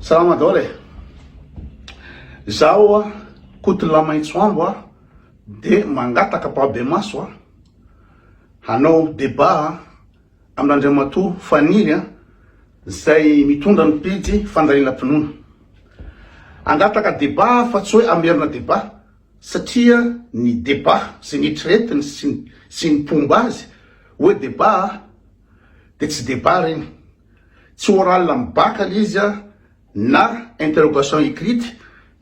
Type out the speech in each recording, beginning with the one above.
Salama daholo e. Zaho koto lamaitso ambo de mangataka pabe maso hanao débat amin'Andriamatoa faniry zay mitondra ny pejy fandariana-pinoana. Angataka débat fa tsy hoe amerina débat satria ny débat zay nitretiny sy ny pomba azy hoe débat de tsy débat reny, tsy oral mibaka izy na interrogation écrite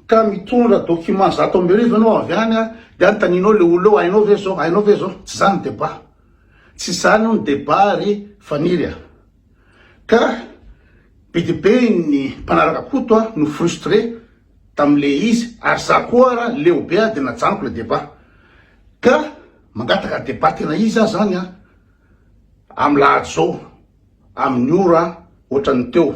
ka mitondra document 100 anao avy any de antaninao le olo ainao ve zao, tsy zany débat, tsy zany ny débat ry faniry ka be de be ny mpanaraka koto no frustré tamile izy ary za koa raha leo be de najanoko le débat ka mangataka débat tena izy zany amin'ny lahady zao amin'ny ora ohatran'ny teo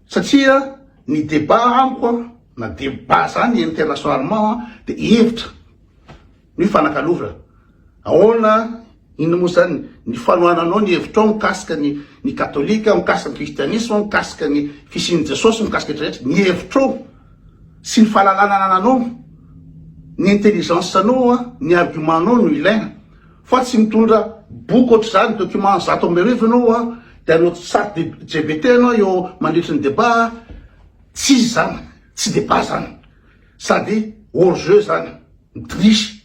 satria ny débat amiko na débat zany internationalement de hevitra ny fanakalovana ahoana ino moa zany ny fanohananao ny hevitra mikasika ny katolika, mikasika ny kristianisme, mikasika ny fisian'i Jesosy, mikasika rehetra ny hevitra sy ny fahalalana ananao, ny intelligence anao, ny argumentanao no ilaina fa tsy mitondra boky ohatry zany document 100 anao de anao chat GPT anao eo mandritry ny débat. Tsy zany, tsy débat zany sady hors jeu zany, mitrisy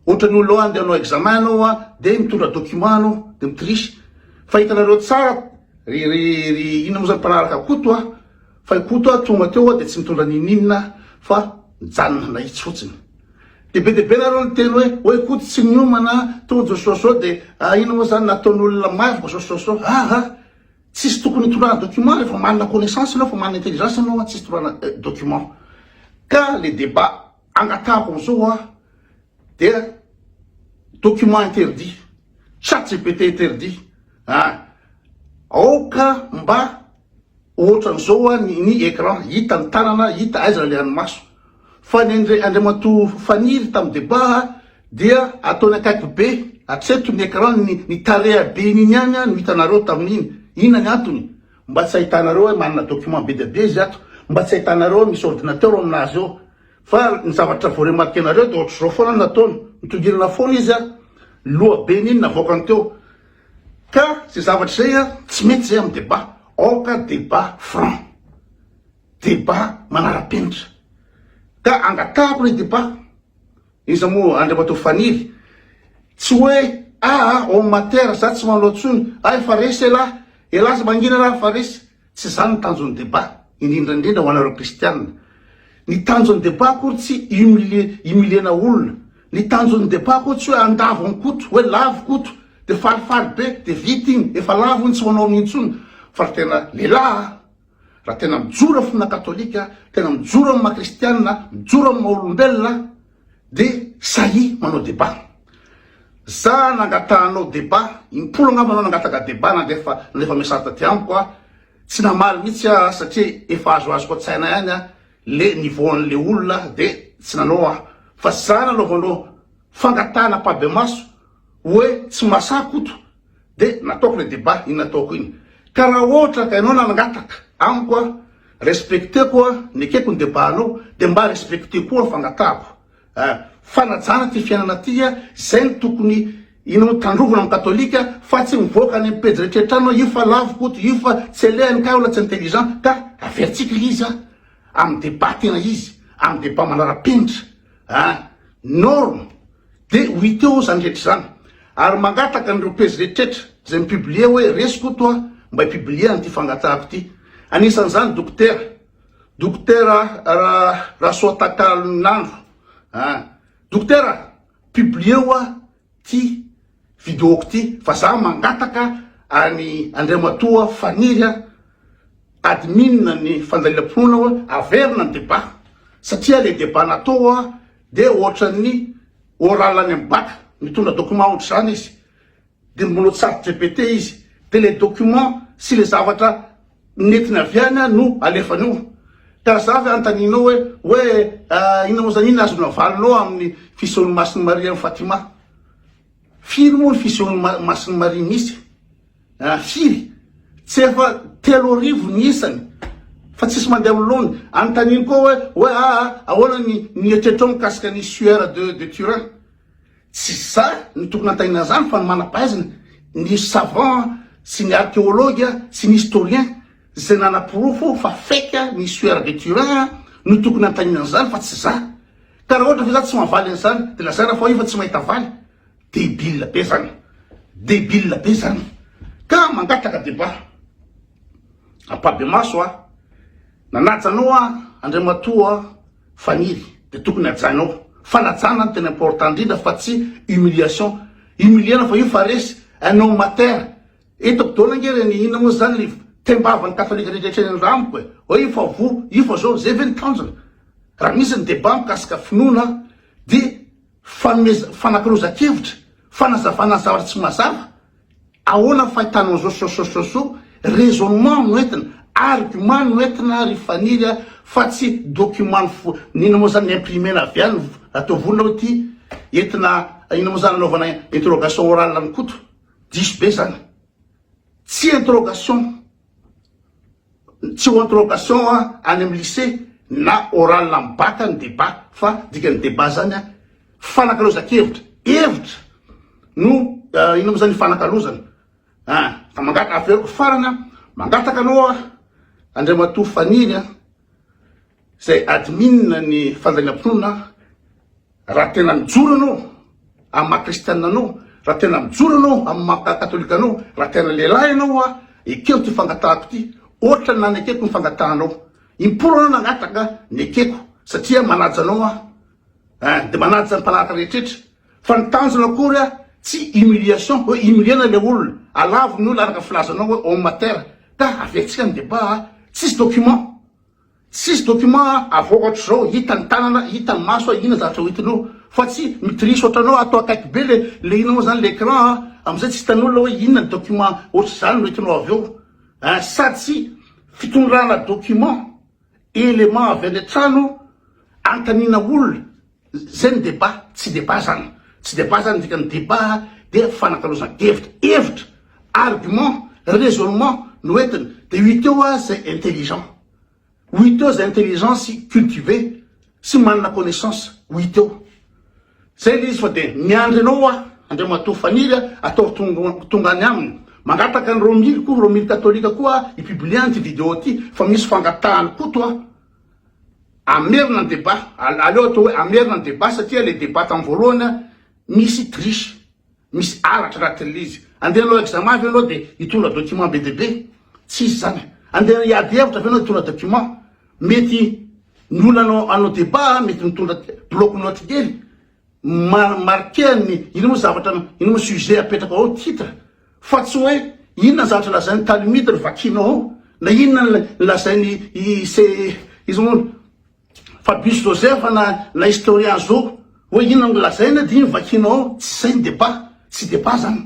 ohatran'ny olo andeha anao examen anao de mitondra document anao de mitrisy. Fa hitanareo tsara ry ino moa zany mpanaraka koto fa koto tonga teo de tsy mitondra ninina fa mijanona nahitsy fotsiny. De be nareo ny teny hoe koto tsy niomana tonga soso de ino moa zany nataon'olona mavika soso tsisy tokony hitondrana document rehefa manana connaissance anao, fa manana intelligence anao, tsisy hitondrana document. Ka le débat angatahako amizao de document interdit, chat GPT interdit aoka mba ohatran'izao ny écran hita ny tanana, hita aiza le any maso. Fa ny Andriamatoa faniry tamin'ny débat dia ataony akaiky be atreto ny écran ny tarea be niny any no hitanareo tamin'iny. Inona ny antony? Mba tsy ahitanareo hoe manana document be de be izy ato, mba tsy ahitanareo misy ordinateur aminazy eo. Fa ny zavatra voaremarkenareo de ohatry zao foana nataony, mitongirana foana izy loha be niny navoakany teo. Ka ze zavatra zay tsy mety zay amin'ny débat. Aoka débat franc, débat manara-penitra. Ka angatahako le débat izy moa Andriamatoa faniry tsy hoe homme matière za tsy manao tsony fa resy elaza mangina raha fa resy, tsy zany ny tanjon'ny débat indrindra ho anareo kristianina. Ny tanjon'ny débat koa tsy humiliena olona, ny tanjon'ny débat koa tsy hoe andavo ny koto, hoe lavo koto de falifaly be de vita igny efa lavo iny tsy manao amin'intsony. Fa raha tena lehilahy raha tena mijoro amin'ny katolika, tena mijoro amin'ny kristianina, mijoro amin'ny olombelona de sahy manao débat. Za nangatahanao débat, impolo angamba anao nangataka débat nandefa message ty amiko tsy namaly mihitsy satria efa azoazoko an-tsaina ihany le niveau an'le olona de tsy nanao fa za nanaovanao fangatahana pabe maso hoe tsy masaha koto de nataoko le débat iny nataoko iny. Ka raha ohatra ka ianao nangataka amiko respecteko ny ekeko ny débat anao de mba respecte koa fangatahako fanajana ty fiainana ty zay ny tokony ino tandrovana amin'ny katolika fa tsy mivoaka any amin'ny pejy rehetrarehetra anao io fa lavo koto, io fa tsy alehany ka ola tsy intelligent. Ka averitsika izy amin'ny débat tena izy, amin'ny débat manara-penitra norme de 8 eo zany rehetra zany ary mangataka an'ireo pejy rehetrarehetra zay mipiblie hoe resy koto mba hipiblie an'ity fangatahako ty. Anisan'izany docteur Rasoatakalinandro docteur publie ty vidéoko ty fa za mangataka any Andriamatoa faniry admin ny fandariam-pinoana hoe averina ny débat satria le débat natao de ohatran'ny oral any ambaka mitondra document ohatry zany izy de mbola chat GPT izy de le document sy le zavatra netiny avy any no alefanio. Ka zavy antaninao hoe ino moa zany iny azona valinao amin'ny fisehoan'ny Masiny Maria amin'ny Fatima. Firy moa ny fisehoan'ny Masiny Maria misy? Firy. Tsy efa 3 arivo ny isany fa tsisy mandeha amlony antaniny koa hoe ahoana ny eritreritro mikasika ny sueur de Turin. Tsy za ny tokony antanina zany fa ny manampahaizana ny savant sy ny archéologue sy ny historien zay nanapirofo fa feka ny sueur de Turin no tokony antanina zany fa tsy za. Ka raha ohatra fa za tsy mahavaly an'izany de lazana fa ifa tsy mahita valy, débile be zany, débile be zany. Ka mangataka débat ampabe maso nanajanao Andriamatoa Faniry de tokony ajanao fanajana ny tena important indrindra fa tsy humiliation. Humiliana fa io fa resy un homme mater. Eto dona ngere ny inona moa zany le tembavany katolika rehetrarehetra ny ramoko hoe io fa vo io fa zao zay ve ny tanjona. Raha misy ny débat mikasika finoana de fanakarozan-kevitra fanazavana zavatra tsy mazava ahoana fahitanao zao raisonnement no entina argument no entina ry Faniry fa tsy document nina moa zany imprimena avy any atao volona hoe ty entina ina moa zany anaovana interrogation orale amin'ny koto diso be zany. Tsy interrogation any amin'ny lycée na oral amin'ny bac ny débat fa dikany débat zany fanakalozan-kevitra hevitra no ina moa zany fanakalozana. Ka mangata aferiko farana mangataka anao Andriamatoa Faniry zay admin ny fandalinam-ponina raha tena mijoro anao amin'ny maha kristianina anao, raha tena mijoro anao amin'ny maha katolika anao, raha tena lehilahy anao ekeo ty fangatahako ty ohatra na ny ekeko ny fangatahanao imporo anao nangataka ny ekeko satria manaja anao de manaja ny mpanaraka rehetrrehetra fa ny tanjona akory tsy humiliation hoe humiliana le olona alavo ny olona araka filazanao hoe homme mater. Ka avetsika ny débat tsisy document avokatra zao hita ny tanana hita ny maso ina zavatra ho hitanao fa tsy mitriso ohatranao atao akaiky be le ina moa zany l'écran amizay tsy hitan'olona hoe inona ny document ohatry zany no hitanao avy eo sady tsy fitondrana document élément avy any trano antanina olona zay ny débat tsy débat zany tsy débat zany dikany débat de fanakalozan-kevitra hevitra argument raisonnement no entina de 8 eo zay intelligent 8 eo zay intelligence cultivé sy manana connaissance 8 eo zay le izy fa de miandry anao Andriamatoa Faniry atao tongany aminy mangataka ny romily katolika koa ipubliany ty vidéo ty fa misy fangatahany koto amerina ny débat aleo atao hoe amerina ny débat satria le débat taminy voalohany misy triche misy aratra rahatiny izy andeha anao examen avy anao de hitondra document be de be tsisy zany andeha hiady hevitra avy anao hitondra document mety nolana anao débat mety mitondra bloc note kely marqueny ino moa zavatra ino moa sujet apetraka ao titre fa tsy hoe inona zavatra lazainy talimite ny vakinao ao na inona lazainy izy moa Fabius Joseph na historien zo hoe inona ny lazaina de iny vakinao ao tsy zay ny débat tsy débat zany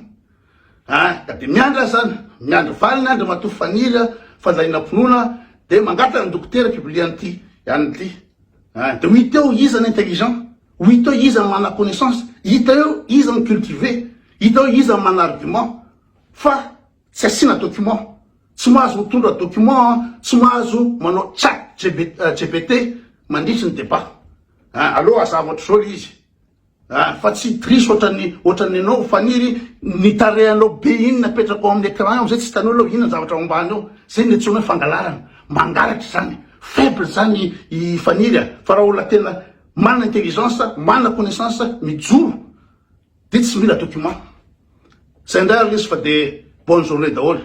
ka de miandra zany miandry valiny Andriamatoa Faniry fandalinam-ponona de mangata ny dokotera publiany ty ihany ty de 8 eo iza ny intelligent 8 eo iza ny mana connaissance hita eo iza ny cultivé hita eo iza ny mana argument fa tsy asina document tsy mahazo mitondra document tsy mahazo manao chat GPT mandritry ny débat aloha azavatra zao le izy fa tsy triche ohatrany anao Faniry nitarehanao be iny napetraka ao amin'ny écran amizay tsy hitan'olona inona zavatra ambany eo zay ny antsoina hoe fangalarana mangalatry zany faible zany i Faniry fa raha olona tena manana intelligence manana connaissance mijoro de tsy mila document zay ndray izy fa de bonne journée daholo.